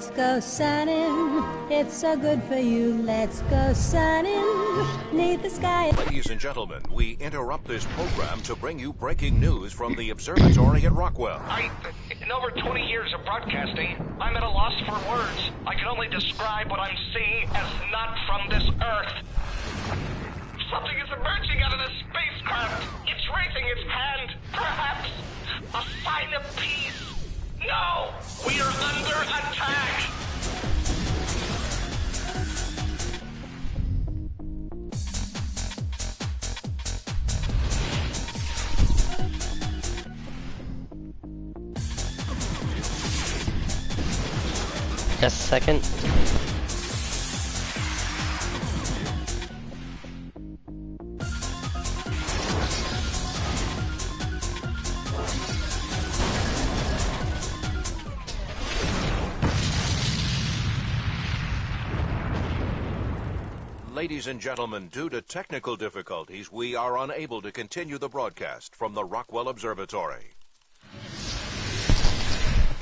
Let's go sunning. It's so good for you. Let's go sunning. Neath the sky. Ladies and gentlemen, we interrupt this program to bring you breaking news from the observatory at Rockwell. In over 20 years of broadcasting, I'm at a loss for words. I can only describe what I'm seeing as not from this Earth. Something is emerging out of the spacecraft. It's raising its hand. Perhaps a sign of peace. No! We are under attack! Just a second. Ladies and gentlemen, due to technical difficulties, we are unable to continue the broadcast from the Rockwell Observatory.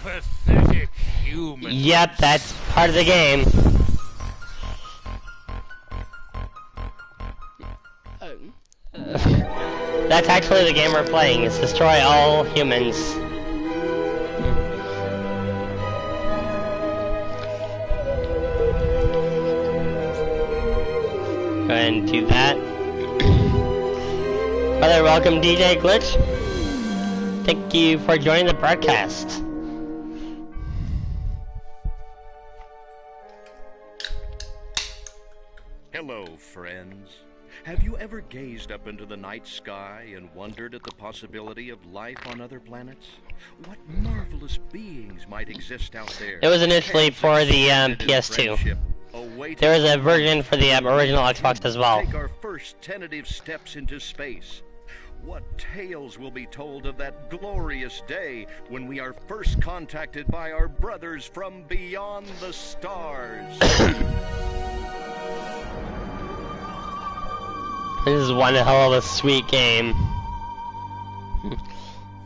Pathetic human. Yep, that's part of the game. That's actually the game we're playing, is destroy all humans. Go ahead and do that. Brother, welcome DJ Glitch. Thank you for joining the broadcast. Hello, friends. Have you ever gazed up into the night sky and wondered at the possibility of life on other planets? What marvelous beings might exist out there? It was initially for the PS2. There was a version for the original Xbox as well. Take our first tentative steps into space. What tales will be told of that glorious day when we are first contacted by our brothers from beyond the stars? This is one hell of a sweet game.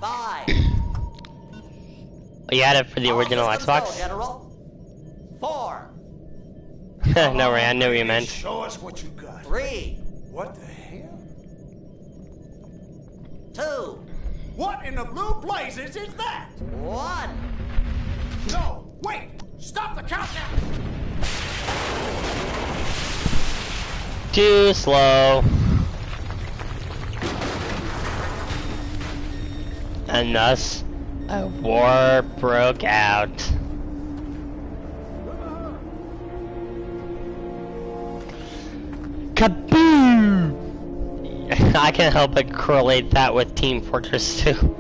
5. You had it for the original Xbox? General. 4. No, Ray, I knew what you meant. Show us what you got. 3. What the hell? 2. What in the blue blazes is that? 1. No, wait! Stop the countdown! Too slow. And thus, a war broke out. Kaboom! I can't help but correlate that with Team Fortress 2.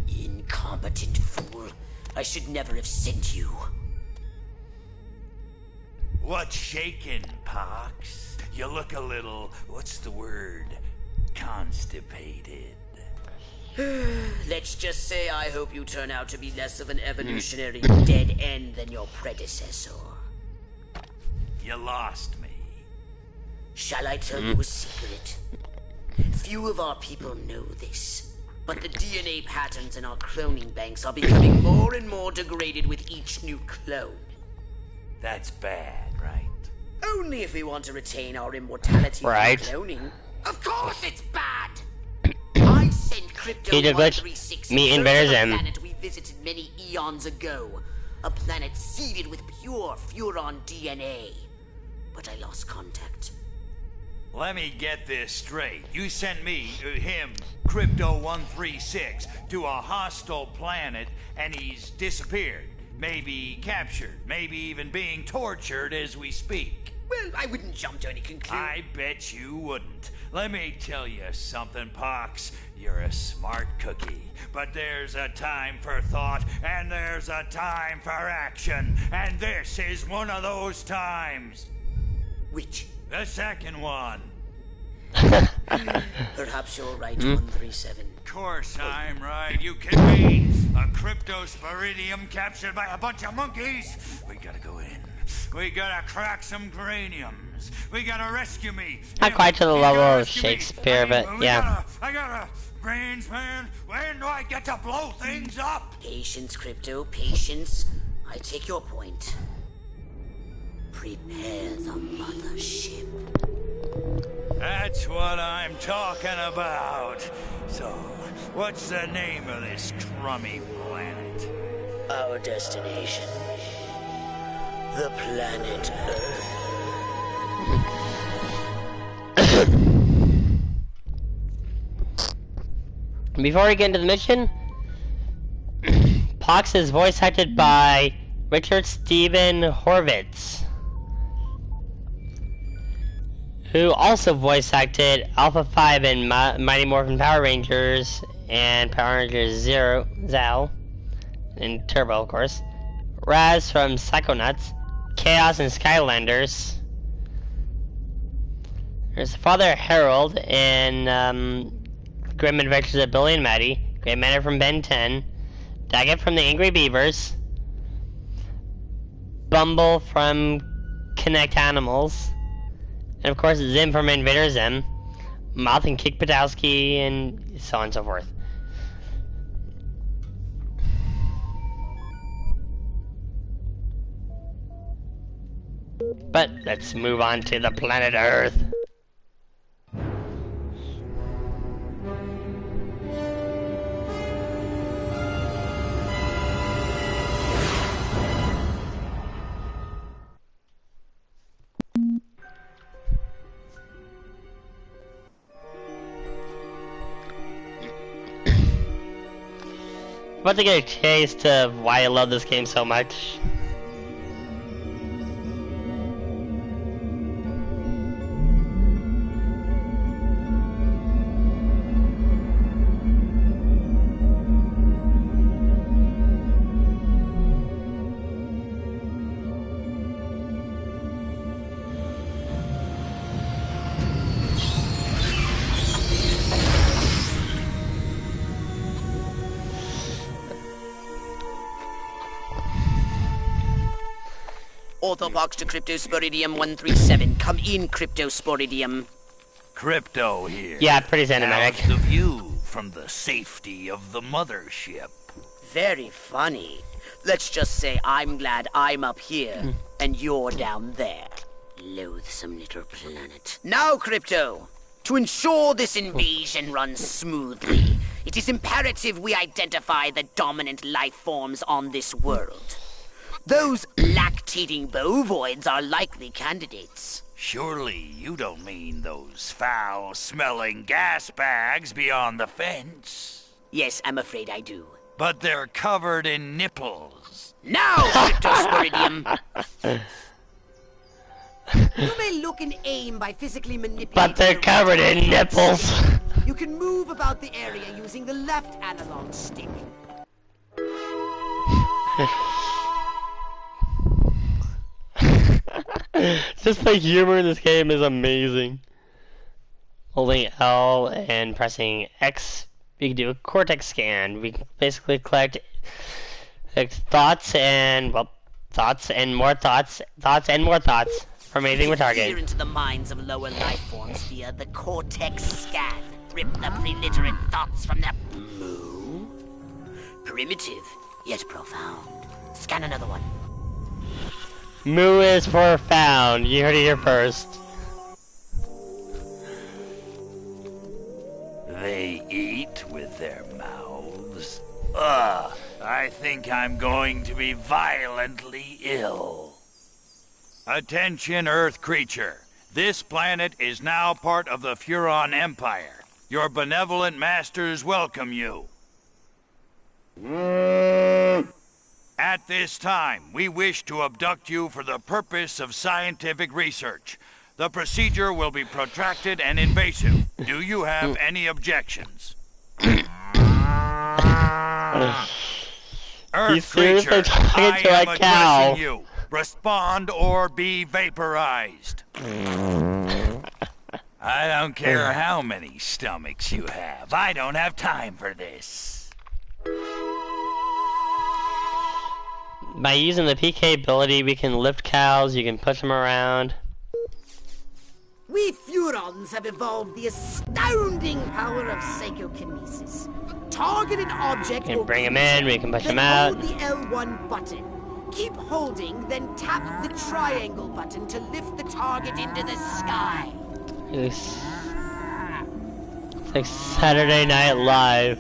Incompetent fool. I should never have sent you. What's shaking, Pox? You look a little, what's the word, constipated. Let's just say I hope you turn out to be less of an evolutionary dead end than your predecessor. You lost me. Shall I tell you a secret? Few of our people know this, but the DNA patterns in our cloning banks are becoming more and more degraded with each new clone. That's bad, right? Only if we want to retain our immortality Right. through cloning. Of course it's bad! I sent Crypto Peter Glitch, 136 me to invaders a him. planet we visited many eons ago. A planet seeded with pure Furon DNA. But I lost contact. Let me get this straight. You sent me, him, Crypto 136, to a hostile planet, and he's disappeared. Maybe captured. Maybe even being tortured as we speak. Well, I wouldn't jump to any conclusion. I bet you wouldn't. Let me tell you something, Pox. You're a smart cookie. But there's a time for thought, and there's a time for action. And this is one of those times. Which The second one. Perhaps you're right, 137. Of course I'm right. You kidding me? A cryptosporidium captured by a bunch of monkeys? We gotta go in. We gotta crack some craniums. We gotta rescue me. Not quite to the You level gotta of rescue me. Shakespeare, but yeah. I gotta, brains, man. When do I get to blow things up? Patience, Crypto, patience. I take your point. Prepare the mothership. That's what I'm talking about. So, what's the name of this crummy planet? Our destination. The planet Earth. Before we get into the mission, Pox is voice acted by Richard Steven Horvitz, who also voice acted Alpha 5 in Mighty Morphin Power Rangers and Power Rangers Zero, Zao, and Turbo, of course. Raz from Psychonauts, Chaos and Skylanders. There's Father Harold in Grim Adventures of Billy and Maddie, Great Manor from Ben 10, Daggett from the Angry Beavers, Bumble from Connect Animals, and of course Zim from Invader Zim, Moth and Kick Patowski, and so on and so forth. But let's move on to the planet Earth. About to get a taste of why I love this game so much. Orthobox to Cryptosporidium 137. Come in, Cryptosporidium. Crypto here. Yeah, pretty cinematic. How's the view from the safety of the mothership? Very funny. Let's just say I'm glad I'm up here and you're down there. Loathsome little planet. Now, Crypto, to ensure this invasion runs smoothly, it is imperative we identify the dominant life forms on this world. Those lactating bovoids are likely candidates. Surely you don't mean those foul-smelling gas bags beyond the fence? Yes, I'm afraid I do. But they're covered in nipples. Now, Cryptosporidium! You may look and aim by physically manipulating... But they're covered in nipples. You can move about the area using the left analog stick. Just the humor in this game is amazing. Holding L and pressing X, we can do a cortex scan. We can basically collect thoughts and, well, thoughts and more thoughts, thoughts and more thoughts from anything we target. Peer into the minds of lower life forms via the cortex scan. Rip the preliterate thoughts from their... Moo? Primitive, yet profound. Scan another one. Moo is for found. You heard it here first. They eat with their mouths. Ugh, I think I'm going to be violently ill. Attention, Earth creature. This planet is now part of the Furon Empire. Your benevolent masters welcome you. At this time, we wish to abduct you for the purpose of scientific research. The procedure will be protracted and invasive. Do you have any objections? Earth creature, I am addressing you. Respond or be vaporized. I don't care how many stomachs you have. I don't have time for this. By using the PK ability, we can lift cows, you can push them around. We Furons have evolved the astounding power of psychokinesis. Target an object We can or bring them in, we can push them out. hold the L1 button. Keep holding, then tap the triangle button to lift the target into the sky. It's like Saturday Night Live.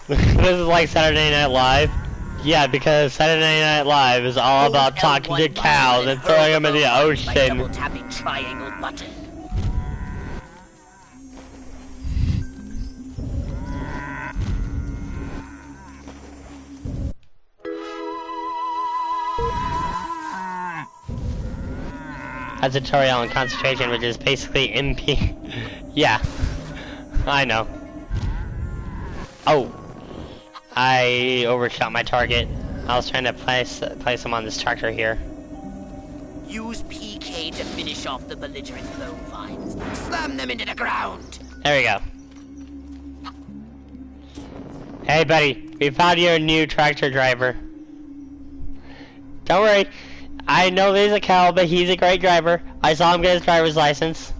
This is like Saturday Night Live? Yeah, because Saturday Night Live is all about talking to cows and throwing them in the ocean. Double tapping triangle button. A tutorial on concentration, which is basically MP. Yeah, I know. Oh, I overshot my target. I was trying to place him on this tractor here. Use PK to finish off the belligerent bovines. Slam them into the ground. There we go. Hey buddy, we found your new tractor driver. Don't worry, I know he's a cow, but he's a great driver. I saw him get his driver's license.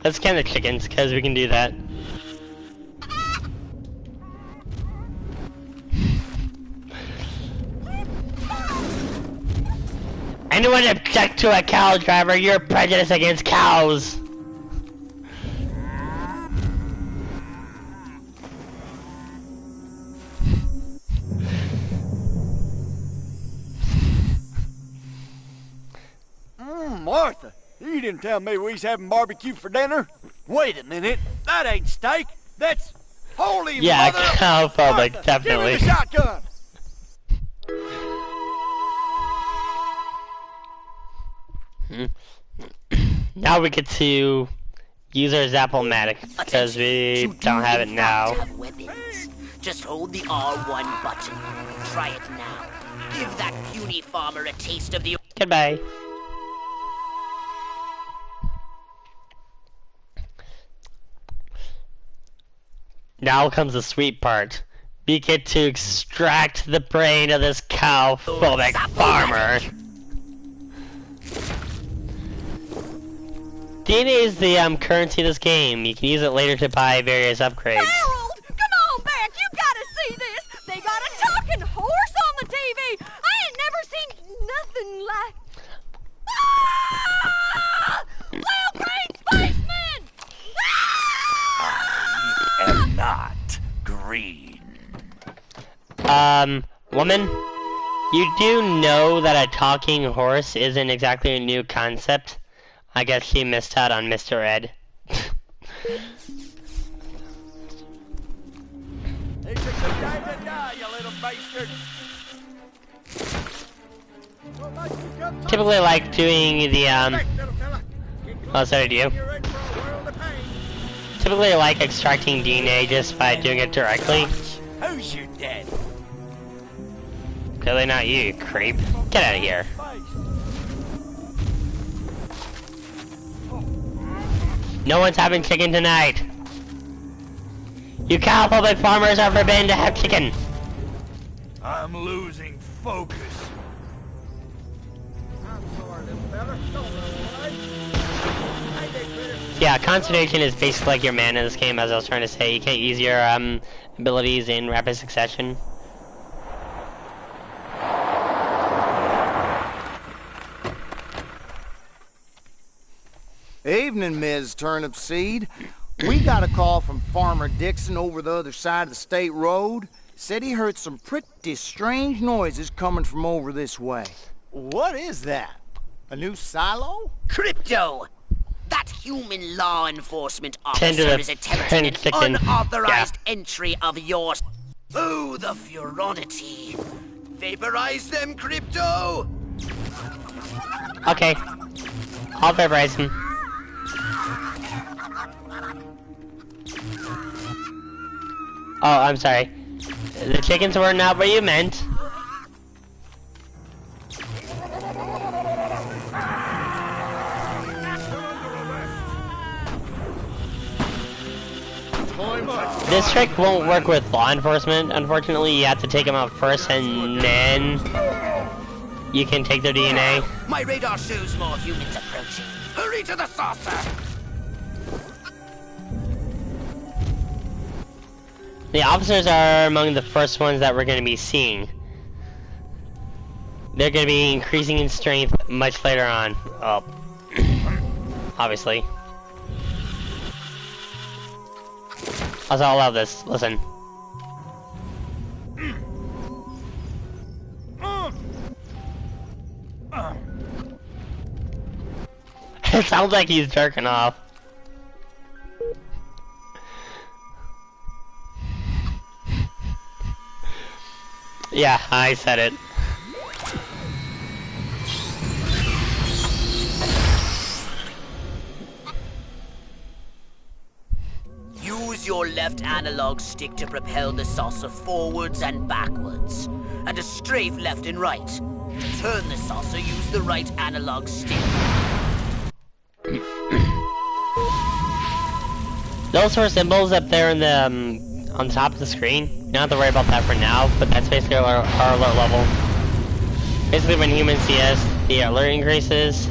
Let's scan the chickens, because we can do that. Anyone object to a cow driver, you're prejudiced against cows. Martha, you didn't tell me we was having barbecue for dinner. Wait a minute, that ain't steak. That's holy yeah, mother. cowphobic, Martha, definitely. Give me the shotgun. Now we get to use our Zap-O-Matic because we don't have it now. Just hold the R1 button. Try it now. Give that puny farmer a taste of the... Goodbye. Now comes the sweet part. We get to extract the brain of this cow-phobic farmer. DNA is the currency of this game. You can use it later to buy various upgrades. Harold, come on back. You gotta see this. They got a talking horse on the TV. I ain't never seen nothing like... Ah! Little green spaceman! I am not green. Woman, you do know that a talking horse isn't exactly a new concept? I guess she missed out on Mr. Ed. Typically like doing the, oh, sorry, do you? Typically like extracting DNA just by doing it directly. Who's your dad? Clearly not you, creep. Get out of here. No one's having chicken tonight. You cow-phobic farmers are forbidden to have chicken. I'm losing focus. Yeah, concentration is basically like your mana in this game, as I was trying to say. You can't use your abilities in rapid succession. Evening, Ms. Turnipseed. We got a call from Farmer Dixon over the other side of the state road. Said he heard some pretty strange noises coming from over this way. What is that? A new silo? Crypto! That human law enforcement Tend to officer the is attempting an chicken. unauthorized entry of yours. Oh, the furonity. Vaporize them, Crypto! Okay. I'll vaporize him. Oh, I'm sorry. The chickens were not what you meant. This trick won't work with law enforcement. Unfortunately, you have to take them out first, and then you can take their DNA. My radar shows more humans approaching. Hurry to the saucer! The officers are among the first ones that we're going to be seeing. They're going to be increasing in strength much later on. Oh, obviously. Also, I love this. Listen. It sounds like he's jerking off. Yeah, I said it. Use your left analog stick to propel the saucer forwards and backwards, and a strafe left and right. To turn the saucer, use the right analog stick. Those four symbols up there in the on top of the screen, you don't have to worry about that for now, but that's basically our alert level. Basically, when humans see us, the alert increases.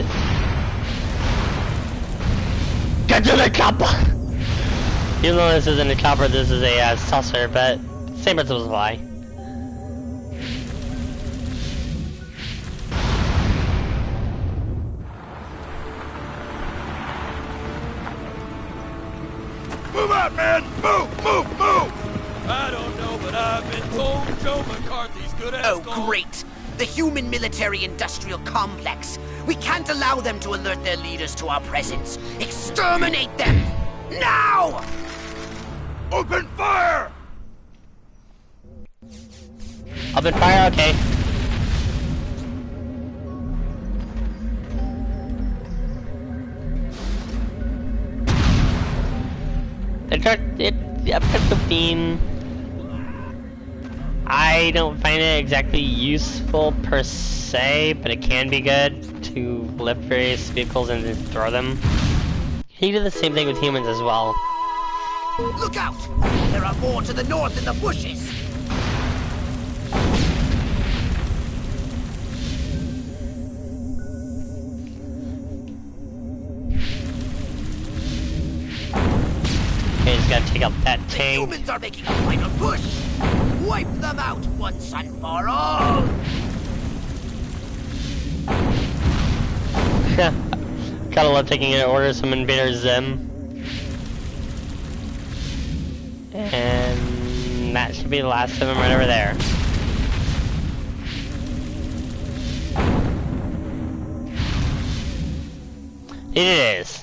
Get to the chopper! Even though this isn't a chopper, this is a saucer, but same principles apply. Move out, man! Move, move, move! I don't know, but I've been told Joe McCarthy's good at Great! The human military-industrial complex. We can't allow them to alert their leaders to our presence. Exterminate them! Now! Open fire! Open fire, okay. The beam. I don't find it exactly useful per se, but it can be good to lift various vehicles and then throw them. You do the same thing with humans as well. Look out! There are more to the north in the bushes! Okay, just gotta take out that tank. Humans are making a final push! Wipe them out once and for all! Gotta love taking an order some invaders them. And that should be the last of them right over there. It is.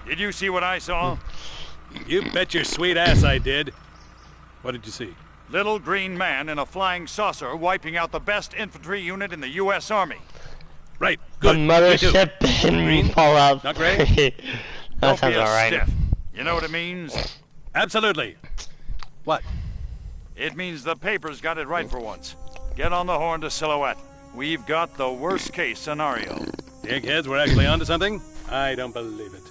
Did you see what I saw? You bet your sweet ass I did. What did you see? Little green man in a flying saucer wiping out the best infantry unit in the U.S. Army. Right, good. The mothership in Fallout. Not great? That sounds Don't be a alright. stiff. You know what it means? Absolutely. What? It means the papers got it right for once. Get on the horn to Silhouette. We've got the worst case scenario. Eggheads, we're actually onto something? I don't believe it.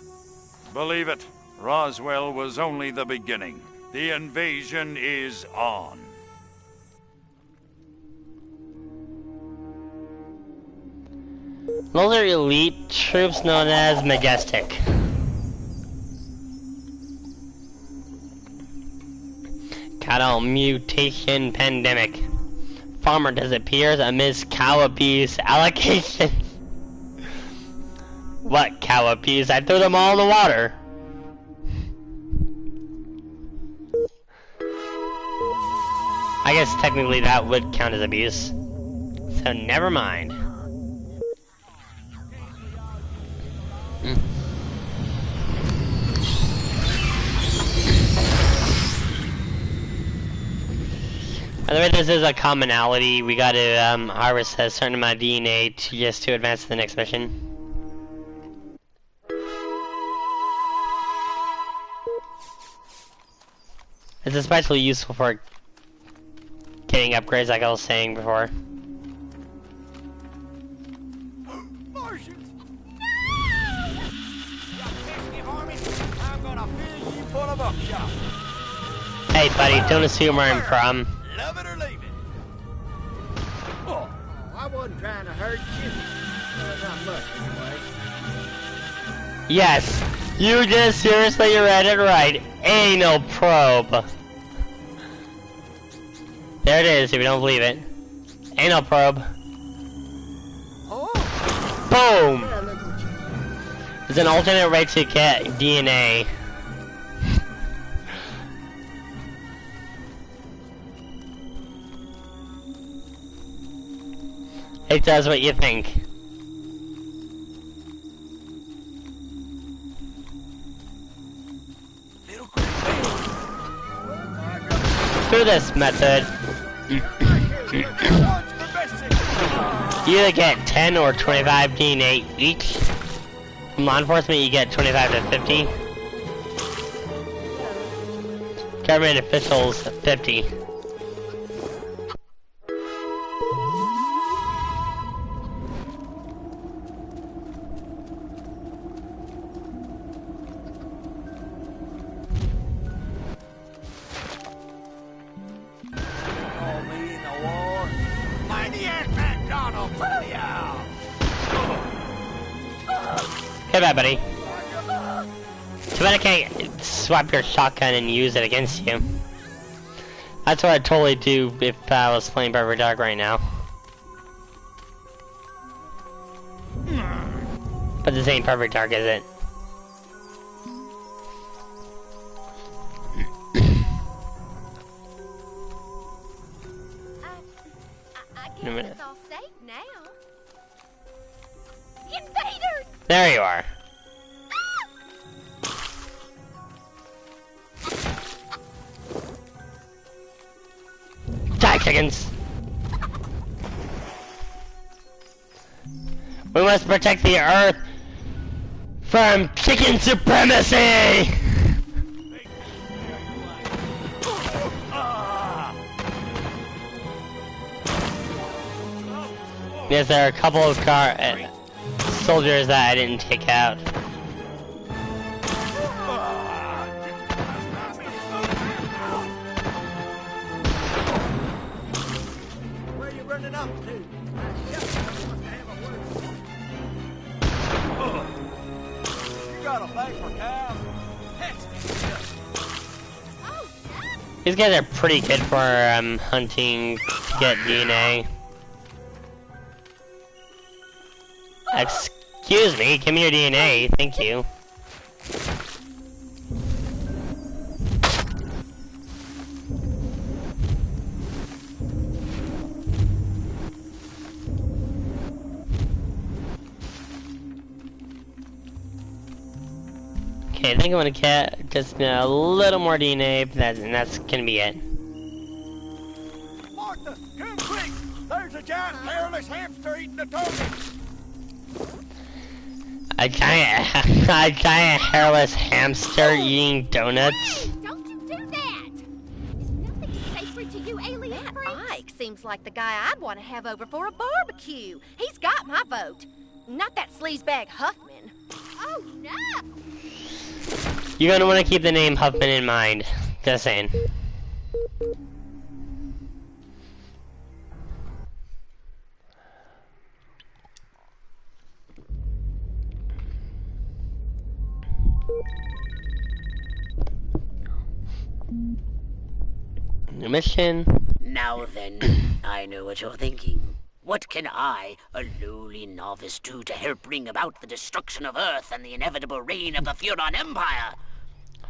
Believe it, Roswell was only the beginning. The invasion is on. Those are elite troops known as Majestic. Cattle mutation pandemic. Farmer disappears amidst cow abuse allocation. What cow abuse? I threw them all in the water. I guess technically that would count as abuse. So never mind. By the way, this is a commonality. We gotta harvest a certain amount of DNA to advance to the next mission. It's especially useful for getting upgrades, like I was saying before. Martians! You pesky varmint! I'm gonna fill you full of buckshot. Hey, buddy, don't assume where I'm from. Love it or leave it. Oh, I wasn't trying to hurt you. Not much, anyway. Yes, you just seriously read it right. Anal probe. There it is, if you don't believe it. Anal probe. Oh. Boom! Yeah, look what you... There's an alternate way to get DNA. It does what you think. Through this method, you either get 10 or 25 DNA each. From law enforcement, you get 25 to 50. Government officials, 50. Hey, bad buddy. Too bad I can't swap your shotgun and use it against you. That's what I'd totally do if I was playing Perfect Dark right now. But this ain't Perfect Dark, is it? I guess it's all safe now. Invaders! There you are. Die, chickens! We must protect the Earth from chicken supremacy! Yes, there are a couple of soldiers that I didn't take out. Where are you running up to? You got a bag for cows? These guys are pretty good for hunting to get DNA. Excuse me, give me your DNA, thank you. Okay, I think I'm gonna get just a little more DNA, and that's gonna be it. Martha, come quick! There's a giant hairless hamster eating the turnips! A giant hairless hamster eating donuts. Hey, don't you do that! Is nothing sacred to you, alien freaks? Ike seems like the guy I'd want to have over for a barbecue. He's got my vote. Not that sleazebag Huffman. Oh, no! You're gonna want to keep the name Huffman in mind. Just saying. New mission. Now then, I know what you're thinking. What can I, a lowly novice, do to help bring about the destruction of Earth and the inevitable reign of the Furon Empire?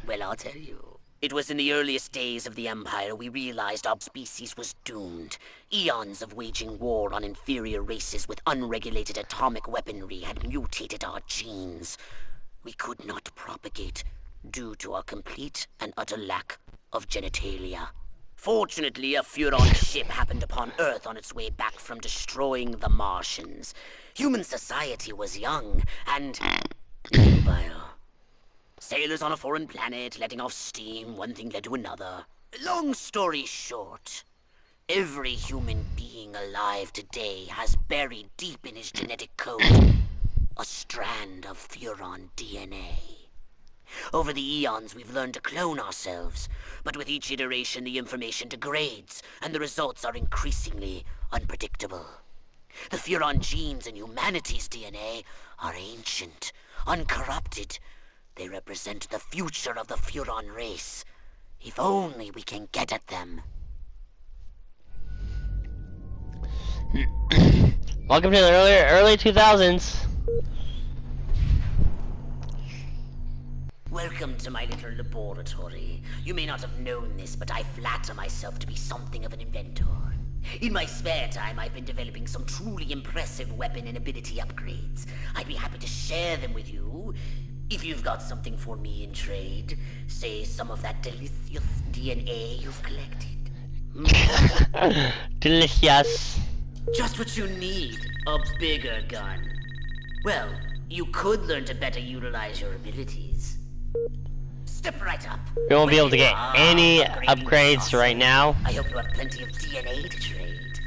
Well, I'll tell you. It was in the earliest days of the Empire we realized our species was doomed. Eons of waging war on inferior races with unregulated atomic weaponry had mutated our genes. We could not propagate due to our complete and utter lack of genitalia. Fortunately, a Furon ship happened upon Earth on its way back from destroying the Martians. Human society was young and mobile. Sailors on a foreign planet letting off steam, one thing led to another. Long story short, every human being alive today has buried deep in his genetic code a strand of Furon DNA. Over the eons, we've learned to clone ourselves, but with each iteration, the information degrades, and the results are increasingly unpredictable. The Furon genes in humanity's DNA are ancient, uncorrupted. They represent the future of the Furon race. If only we can get at them. Welcome to the early 2000s. Welcome to my little laboratory. You may not have known this, but I flatter myself to be something of an inventor. In my spare time, I've been developing some truly impressive weapon and ability upgrades. I'd be happy to share them with you, if you've got something for me in trade. Say some of that delicious DNA you've collected. Delicious. Just what you need, a bigger gun. Well, you could learn to better utilize your abilities. Step right up. We won't be able to get any upgrades right now. I hope you have plenty of DNA to trade.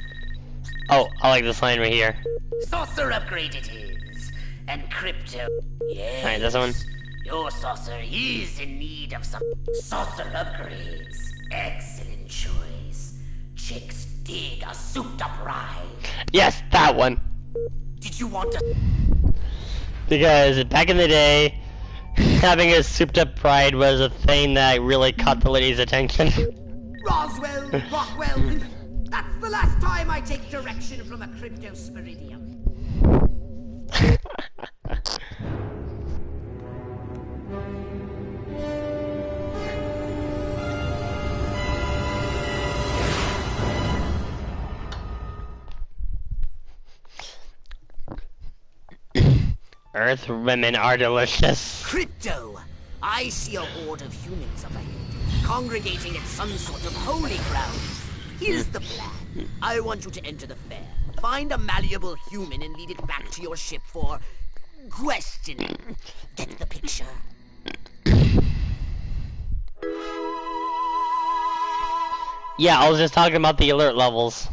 Oh, I like this line right here. Saucer upgrade it is. And crypto. Yes. Alright, this one. Your saucer is in need of some saucer upgrades. Excellent choice. Chicks dig a souped up ride. Yes, that one. Did you want to? Because back in the day, having a souped up pride was a thing that really caught the ladies' attention. Roswell, Rockwell, that's the last time I take direction from a cryptosporidium. Earth women are delicious. Crypto! I see a horde of humans up ahead, congregating at some sort of holy ground. Here's the plan. I want you to enter the fair, find a malleable human and lead it back to your ship for questioning. Get the picture? Yeah, I was just talking about the alert levels.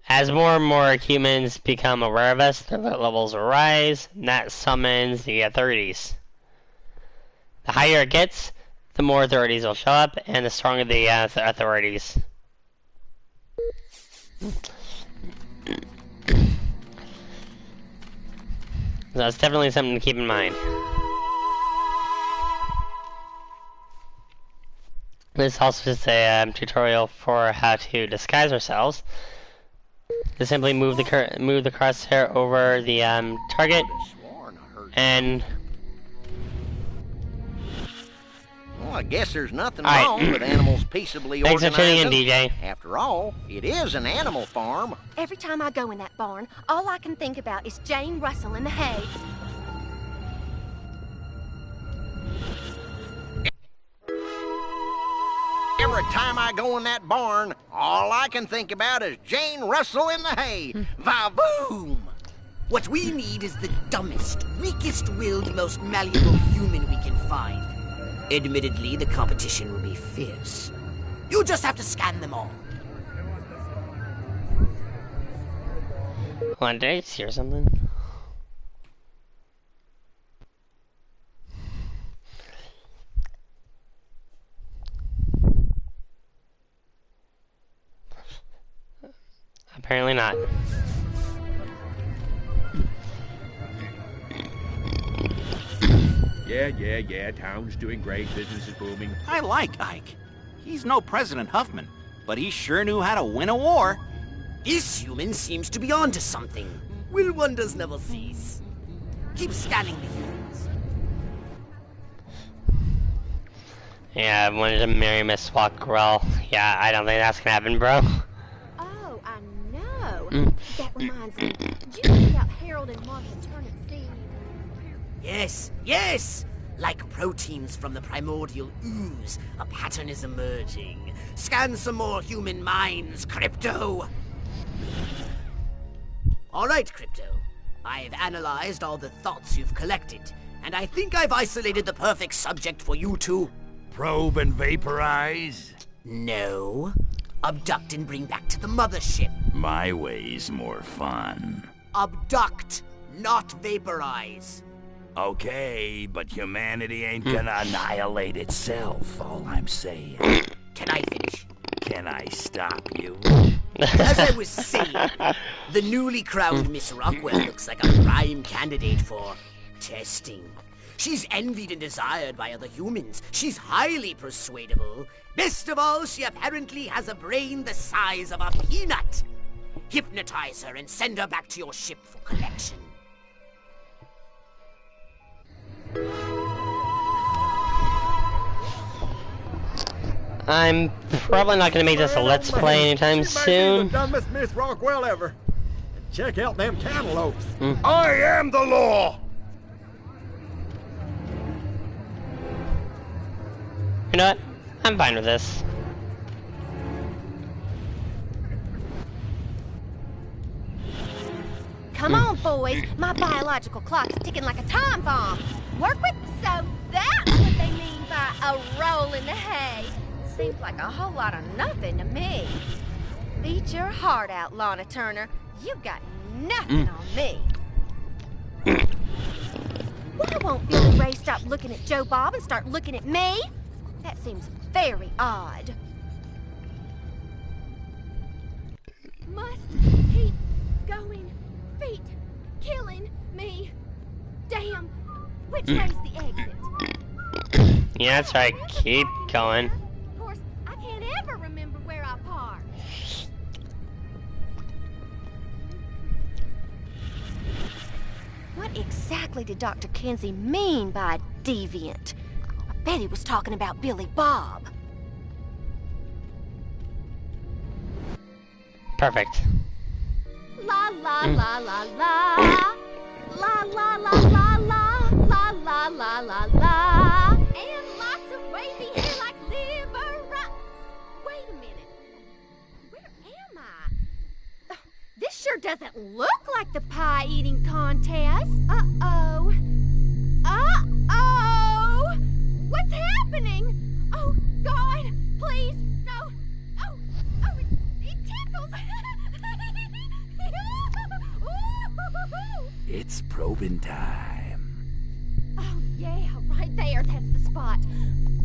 As more and more humans become aware of us, their alert levels will rise, and that summons the authorities. The higher it gets, the more authorities will show up, and the stronger the authorities. So that's definitely something to keep in mind. This also is a tutorial for how to disguise ourselves. To simply move the crosshair over the target, and well, I guess there's nothing wrong with animals peaceably Thanks for tuning in, organizing. DJ. After all, it is an animal farm. Every time I go in that barn, all I can think about is Jane Russell in the hay. Every time I go in that barn, all I can think about is Jane Russell in the hay. Va-voom! What we need is the dumbest, weakest-willed, most malleable human we can find. Admittedly, the competition will be fierce. You just have to scan them all. Hold on, did I see or something? Apparently not. Yeah, town's doing great, business is booming. I like Ike. He's no President Huffman, but he sure knew how to win a war. This human seems to be onto something. Will wonders never cease? Keep scanning the humans. Yeah, I wanted to marry Miss Walkerell. Yeah, I don't think that's gonna happen, bro. Oh, I know. That reminds me. Did you read about Harold and Martha Turnip Seed? Yes! Like proteins from the primordial ooze, a pattern is emerging. Scan some more human minds, Crypto! Alright, Crypto. I've analyzed all the thoughts you've collected. And I think I've isolated the perfect subject for you two. Probe and vaporize? No. Abduct and bring back to the mothership. My way's more fun. Abduct, not vaporize. Okay, but humanity ain't gonna annihilate itself, all I'm saying. Can I finish? Can I stop you? As I was saying, the newly crowned Miss Rockwell looks like a prime candidate for testing. She's envied and desired by other humans. She's highly persuadable. Best of all, she apparently has a brain the size of a peanut. Hypnotize her and send her back to your ship for collection. I'm probably not gonna make this a let's play anytime soon. The dumbest Miss Rockwell ever. Check out them cantaloupes. I am the law. You know what? I'm fine with this. Come on, boys. My biological clock is ticking like a time bomb. Work with... So that's what they mean by a roll in the hay. Seems like a whole lot of nothing to me. Beat your heart out, Lana Turner. You got nothing on me. Why won't Billy Ray stop looking at Joe Bob and start looking at me? That seems very odd. Must keep going. Feet killing me. Damn. Which way's the exit? Yeah, that's right. Keep going. Of course, I can't ever remember where I parked. What exactly did Dr. Kinsey mean by deviant? I bet he was talking about Billy Bob. Perfect. La la la la la. La la la la la. La la la la la. And lots of wavy hair like liver. Wait a minute. Where am I? This sure doesn't look like the pie eating contest. Uh-oh. Uh-oh. What's happening? Oh, God. Please. No. Oh, it tickles. It's probing time. Oh, yeah, right there. That's the spot.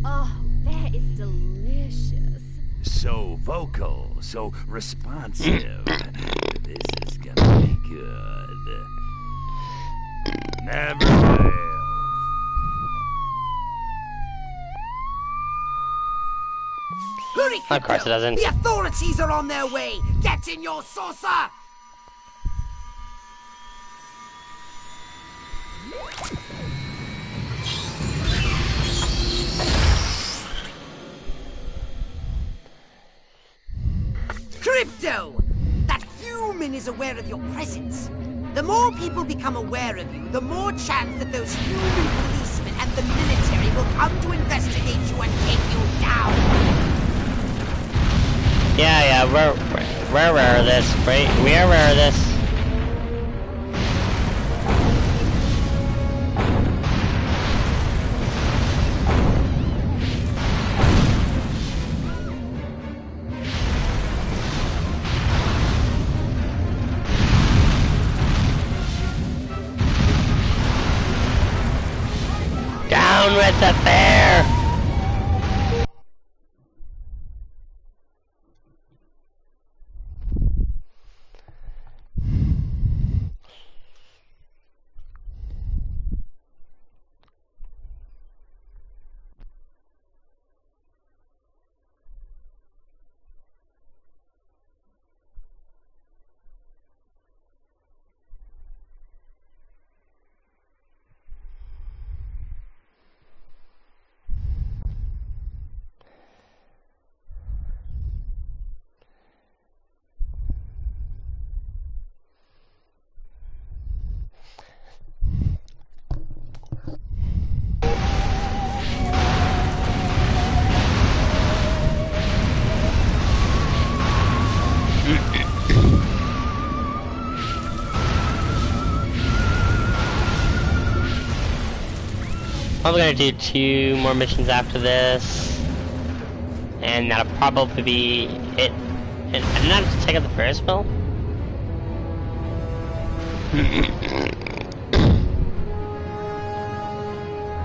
Oh, that is delicious. So vocal, so responsive. This is gonna be good. Never fails. Hurry, Of course it doesn't. The authorities are on their way. Get in your saucer. Crypto! That human is aware of your presence. The more people become aware of you, the more chance that those human policemen and the military will come to investigate you and take you down. Yeah, we're aware of this. We are aware of this. Down with the bear! I'm gonna do 2 more missions after this, and that'll probably be it. And I'm not to check out the Ferris wheel.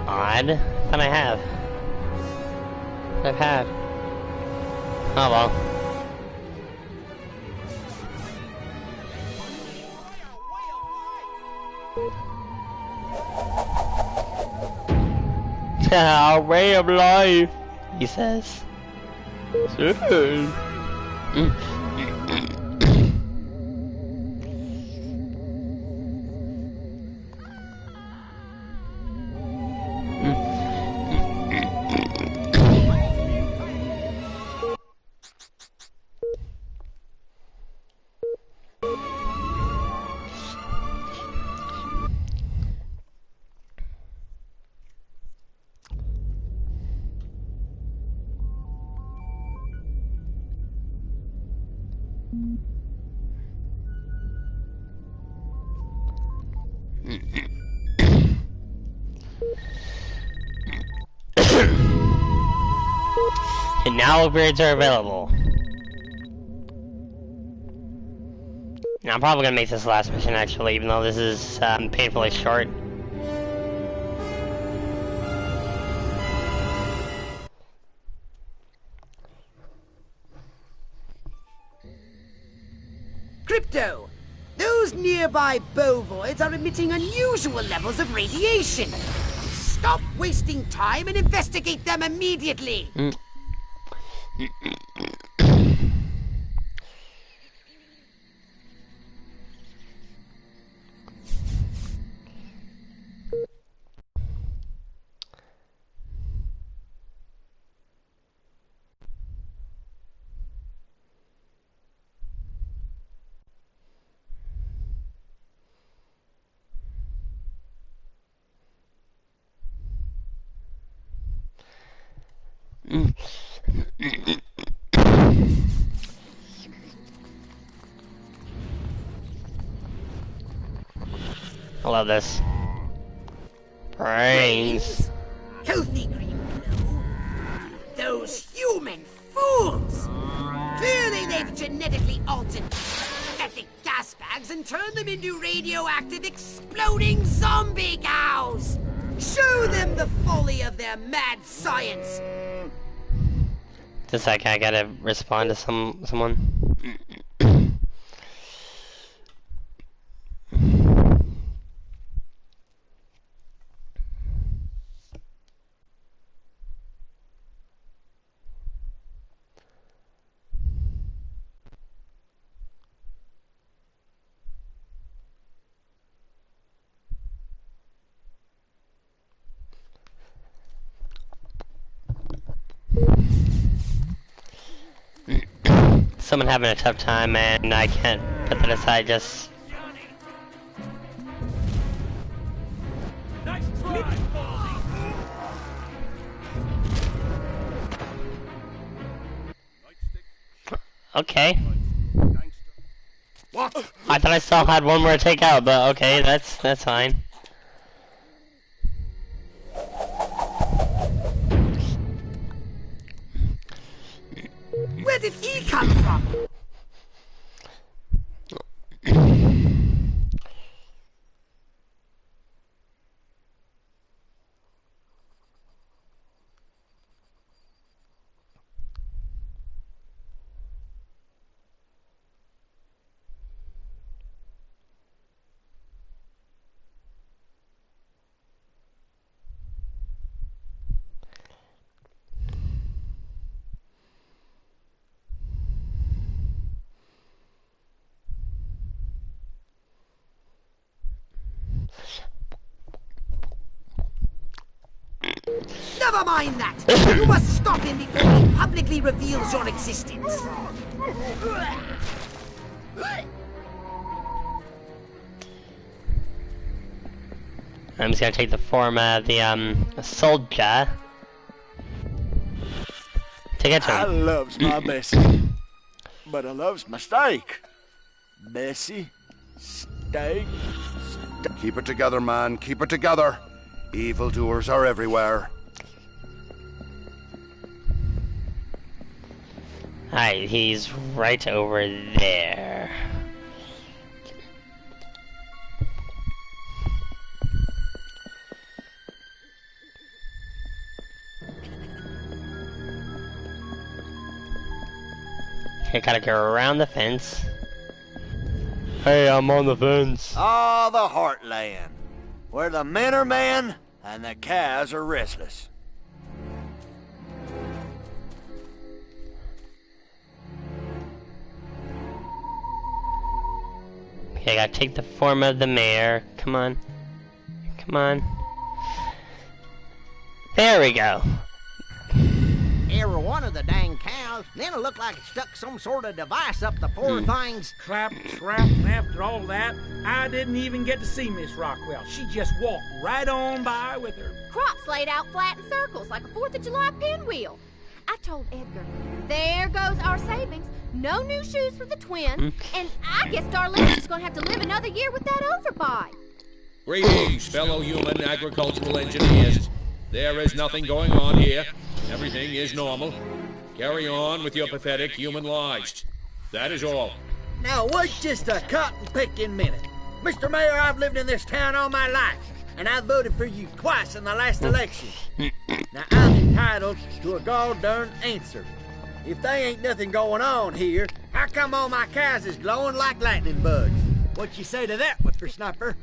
Odd. Thought I have. I've had. Oh well. Our way of life, he says. And now upgrades are available. Now, I'm probably gonna make this last mission actually, even though this is painfully short. Crypto! Those nearby bovoids are emitting unusual levels of radiation. Stop wasting time and investigate them immediately! I love this. Brains. Healthy green glow. Those human fools! Clearly they've genetically altered pathetic gas bags and turned them into radioactive exploding zombie cows! Show them the folly of their mad science! Just like I gotta respond to someone. Someone having a tough time, and I can't put that aside just... Nice try, Okay. I thought I still had one more to take out, but okay, that's fine. Where did he come from? Never mind that! You must stop him before he publicly reveals your existence. I'm just gonna take the form of the soldier to get to him. I loves my Bessie, but I loves my steak. Bessie, steak. Keep it together, man. Keep it together. Evildoers are everywhere. Alright, he's right over there. Okay, gotta go around the fence. Hey, I'm on the fence. Ah, the Heartland, where the men are men and the cows are restless. Okay, I gotta take the form of the mayor. Come on. Come on. There we go. Every one of the dang cows, then it looked like it stuck some sort of device up the poor thing's... Clap, trap, and after all that, I didn't even get to see Miss Rockwell. She just walked right on by with her crops laid out flat in circles like a 4th of July pinwheel. I told Edgar, there goes our savings. No new shoes for the twins, and I guess Darlene's gonna have to live another year with that overbite. Greetings, fellow human agricultural engineers. There is nothing going on here. Everything is normal. Carry on with your pathetic human lives. That is all. Now wait just a cotton-picking minute. Mr. Mayor, I've lived in this town all my life, and I voted for you twice in the last election. Now I'm entitled to a gall-darn answer. If there ain't nothing going on here, how come all my cows is glowing like lightning bugs? What you say to that, whippersnapper?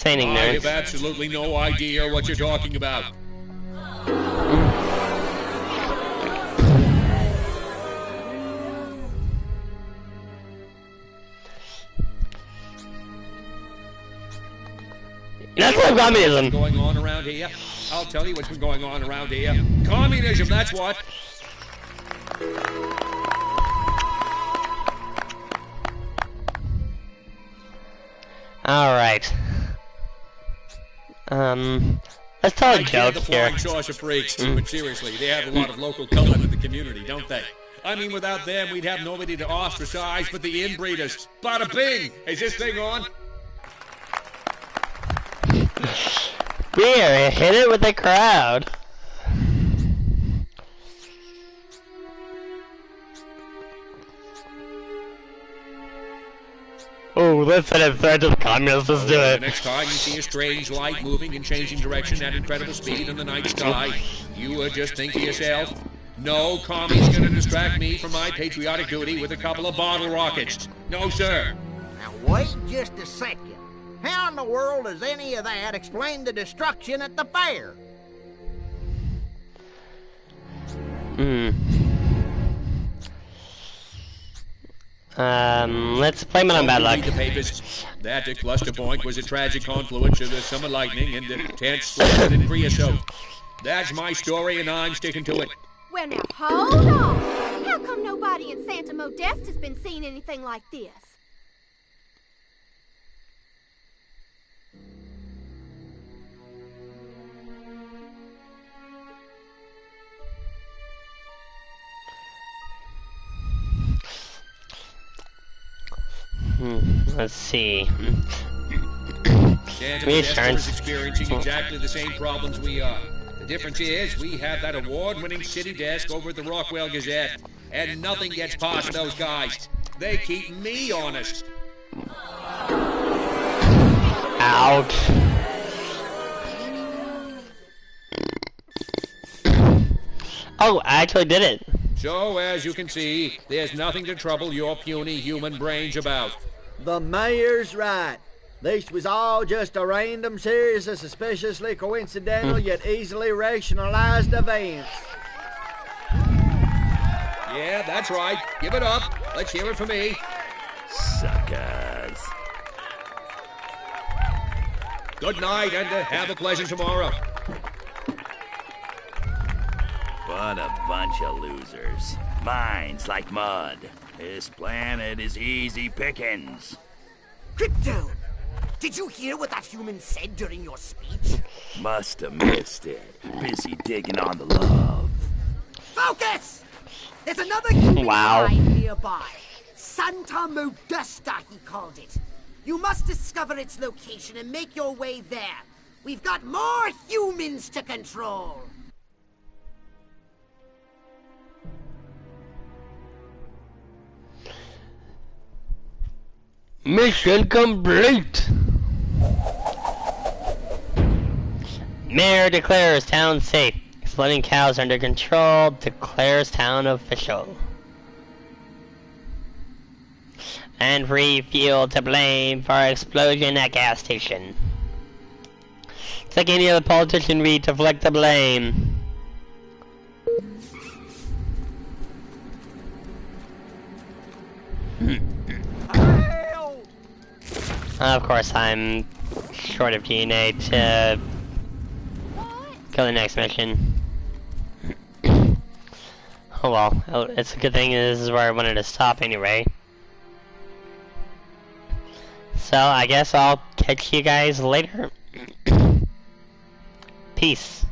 I have absolutely no idea what you're talking about. That's what communism. Going on around here. I'll tell you what's been going on around here. Communism, that's what. Alright. Let's tell a joke the here. flying saucer freaks, but seriously, they have a lot of local color in the community, don't they? I mean, without them, we'd have nobody to ostracize but the inbreeders. Bada bing! Is this thing on? Here, hit it with the crowd. Oh, let's set a threat to the communists. Let's do The it. next time you see a strange light moving and changing direction at incredible speed in the night sky, you would just think to yourself, no commie's gonna distract me from my patriotic duty with a couple of bottle rockets. No, sir. Now wait just a second. How in the world does any of that explain the destruction at the fair? Let's blame it on bad luck. Read the papers. That cluster point was a tragic confluence of the summer lightning and the tense split in creosote. That's my story, and I'm sticking to it. Well, now, hold on. How come nobody in Santa Modeste has been seeing anything like this? Let's see. Santa Modeste is experiencing exactly the same problems we are. The difference is we have that award-winning city desk over at the Rockwell Gazette, and nothing gets past those guys. They keep me honest. Ouch. Oh, I actually did it. So, as you can see, there's nothing to trouble your puny human brains about. The mayor's right. This was all just a random series of suspiciously coincidental yet easily rationalized events. Yeah, that's right. Give it up. Let's hear it from me. Suckers. Good night, and have a pleasant tomorrow. What a bunch of losers. Minds like mud. This planet is easy pickings. Crypto! Did you hear what that human said during your speech? Must have missed it. Busy digging on the love. Focus! There's another human Wow. alive nearby. Santa Modesta, he called it. You must discover its location and make your way there. We've got more humans to control. Mission complete! Mayor declares town safe. Exploding cows under control. Declares town official. And free fuel to blame for explosion at gas station. It's like any other politician, we deflect the blame. Of course, I'm short of DNA to go the next mission. Oh well, it's a good thing this is where I wanted to stop anyway. So I guess I'll catch you guys later. Peace.